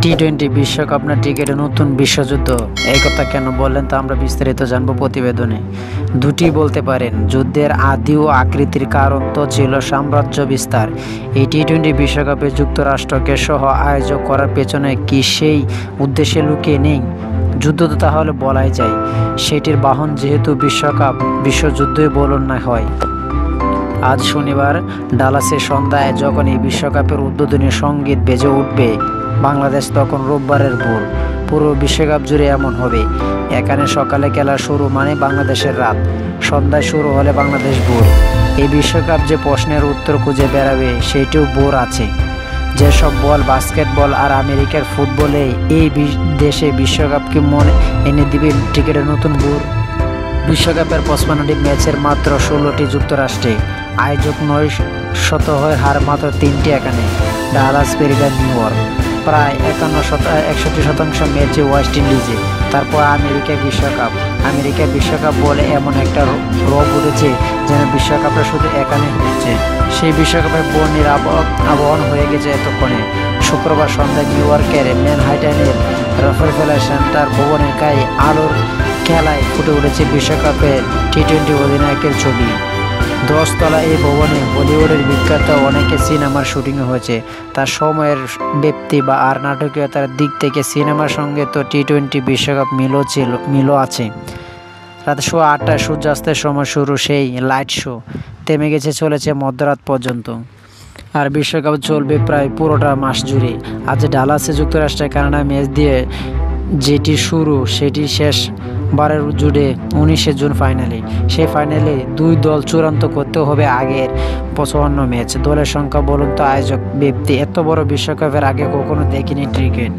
টি-20 বিশ্বকাপ না ক্রিকেটের নতুন বিশ্বযুদ্ধ, এই কথা কেন বললেন তা আমরা বিস্তারিত জানবো প্রতিবেদনে। দুটি বলতে পারেন। যুদ্ধের আদি ও আকৃতির কারণ তো ছিল সাম্রাজ্য বিস্তার। এই টি-20 বিশ্বকাপে যুক্তরাষ্ট্রকে সহ আয়োজক করার পেছনে কি সেই উদ্দেশ্যে লুকিয়ে নেই? যুদ্ধ তো তাহলে বলাই যায়। সেটির বাহন যেহেতু বিশ্বকাপ, বিশ্বযুদ্ধই বলুন না হয়। আজ শনিবার ডালাসে সন্ধ্যায় যখন এই বিশ্বকাপের উদ্বোধনী সঙ্গীত বেজে উঠবে, বাংলাদেশ তখন রোববারের ভোর। পুরো বিশ্বকাপ জুড়ে এমন হবে। এখানে সকালে খেলা শুরু মানে বাংলাদেশের রাত, সন্ধ্যায় শুরু হলে বাংলাদেশ ভোর। এই বিশ্বকাপ যে প্রশ্নের উত্তর খুঁজে বেড়াবে সেটিও ভোর আছে। যেসব বল বাস্কেটবল আর আমেরিকার ফুটবলে এই দেশে বিশ্বকাপকে মনে এনে দিবে ক্রিকেটের নতুন ভোর। বিশ্বকাপের 55টি ম্যাচের মাত্র 16টি যুক্তরাষ্ট্রে, আয়োজক 900 হয়ে হার মাত্র 3টি এখানে, ডালাস, পেরিগান, নিউ ইয়র্ক। প্রায় 61% ম্যাচে ওয়েস্ট ইন্ডিজে। তারপর আমেরিকা বিশ্বকাপ বলে এমন একটা রব উঠেছে যেন বিশ্বকাপটা শুধু এখানে হচ্ছে। সেই বিশ্বকাপের বর্ণির আবহাওয়া হয়ে গেছে এতক্ষণে। শুক্রবার সন্ধ্যায় নিউ ইয়র্কের ম্যানহাটনের রকেফেলার সেন্টার ভবনের গায়ে আলোর খেলায় ফুটে উঠেছে বিশ্বকাপের টি-20 অধিনায়কের ছবি। 10 তলা এই ভবনে বলিউডের বিখ্যাত অনেকে সিনেমার শুটিংও হয়েছে। তার সময়ের ব্যক্তি বা আর নাটকীয়তার দিক থেকে সিনেমার সঙ্গে তো টি-20 বিশ্বকাপ মিলও আছে। রাত 8টায় সূর্যাস্তের সময় শুরু সেই লাইট শো, থেমে চলেছে মধ্যরাত পর্যন্ত। আর বিশ্বকাপ চলবে প্রায় পুরোটা মাস জুড়ে। আজ ডালাসে যুক্তরাষ্ট্রের কানাডা ম্যাচ দিয়ে যেটি শুরু সেটি শেষ বারের জুড়ে 19 জুন ফাইনালে। সেই ফাইনালে দুই দল চূড়ান্ত করতে হবে আগের 55 ম্যাচ। দলের সংখ্যা বলুন তো আয়োজক ব্যক্তি। এত বড় বিশ্বকাপের আগে কখনো দেখিনি ক্রিকেট।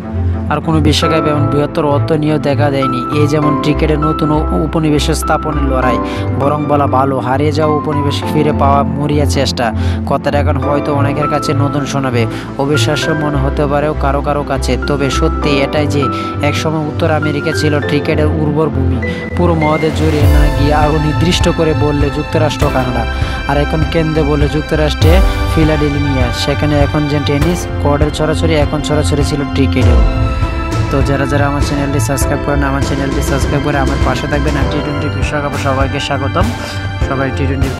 আর কোনো বিশ্বকাপ এমন বৃহত্তর অর্থ নিয়েও দেখা দেয়নি। এই যেমন ক্রিকেটের নতুন উপনিবেশ স্থাপনের লড়াই, বরং বলা ভালো হারিয়ে যাওয়া উপনিবেশ ফিরে পাওয়া মরিয়া চেষ্টা। কথাটা এখন হয়তো অনেকের কাছে নতুন শোনাবে, অবিশ্বাস্য মনে হতে পারেও কারো কাছে। তবে সত্যি এটাই যে একসময় উত্তর আমেরিকা ছিল ক্রিকেটের উর্বর ভূমি। পুরো মহাদেশ জুড়ে না গিয়ে আরও নির্দিষ্ট করে বললে যুক্তরাষ্ট্র, কানাডা, আর এখন কেন্দ্রে বললে যুক্তরাষ্ট্রে ফিলাডেলফিয়া। সেখানে এখন যে টেনিস কোর্টের ছড়াছড়ি, এখন ছড়াছড়ি ছিল ক্রিকেটেও। তো যারা আমার চ্যানেলটি সাবস্ক্রাইব করেন, আমার চ্যানেলটি সাবস্ক্রাইব করে আমার পাশে থাকবেন। আর টি-20 বিশ্বকাপে সবাইকে স্বাগতম। সবাই টি-20